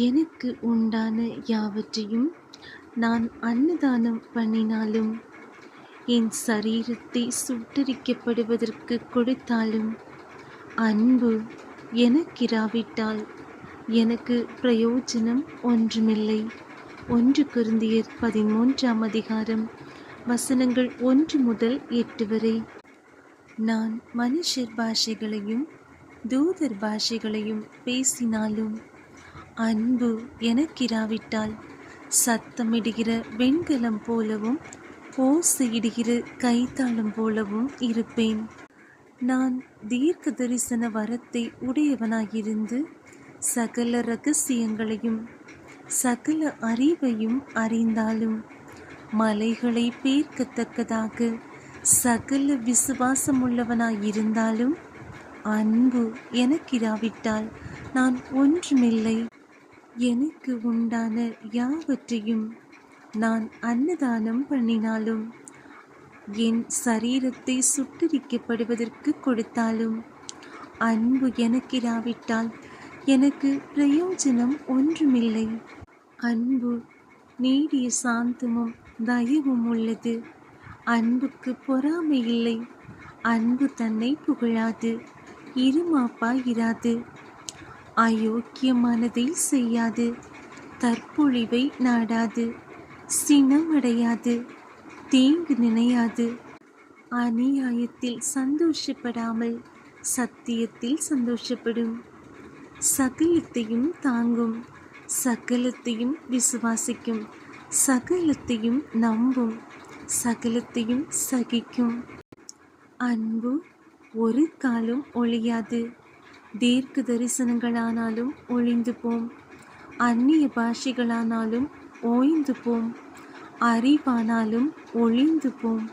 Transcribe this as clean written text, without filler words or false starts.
எனக்கு உண்டான யாவற்றையும் நான் அன்னதானம் பண்ணினாலும், என் சரீரத்தை சுட்டரிக்கப்படுவதற்கு கொடுத்தாலும், அன்பு எனக்கிராவிட்டால் எனக்கு பிரயோஜனம் ஒன்றுமில்லை. 1 கொரிந்தியர் 13ஆம் அதிகாரம் வசனங்கள் 1 முதல் 8 வரை. நான் மனுஷர் பாஷைகளையும் தூதர் பாஷைகளையும் பேசினாலும், அன்பு எனக்கிராவிட்டால் சத்தமிடுகிற வெண்கலம் போலவும் ஓசையிடுகிற கைத்தாளம் போலவும் இருப்பேன். நான் தீர்க்க தரிசன வரத்தை உடையவனாயிருந்து சகல இரகசியங்களையும் சகல அறிவையும் அறிந்தாலும், மலைகளை பேர்க்கத்தக்கதாக சகல விசுவாசமுள்ளவனாயிருந்தாலும், அன்பு எனக்கிராவிட்டால் நான் ஒன்றுமில்லை. எனக்கு உண்டான யாவற்றையும் நான் அன்னதானம் பண்ணினாலும், என் சரீரத்தை சுட்டரிக்கப்படுவதற்கு கொடுத்தாலும், அன்பு எனக்கிராவிட்டால் எனக்கு பிரயோஜனம் ஒன்றுமில்லை. அன்பு நீடிய சாந்தமும் தயவும் உள்ளது. அன்புக்கு பொறாமை இல்லை. அன்பு தன்னை புகழாது, இருமாப்பாயிராது, அயோக்கியமானதை செய்யாது, தற்பொழிவை நாடாது, சினமடையாது, தீங்கு நினையாது, அநியாயத்தில் சந்தோஷப்படாமல் சத்தியத்தில் சந்தோஷப்படும், சகலத்தையும் தாங்கும், சகலத்தையும் விசுவாசிக்கும், சகலத்தையும் நம்பும், சகலத்தையும் சகிக்கும். அன்பு ஒரு காலம் ஒழியாது. தீர்க்க தரிசனங்களானாலும் ஒழிந்து போம், அந்நிய பாஷைகளானாலும் ஓய்ந்து போம், அறிவானாலும் ஒழிந்து போம்.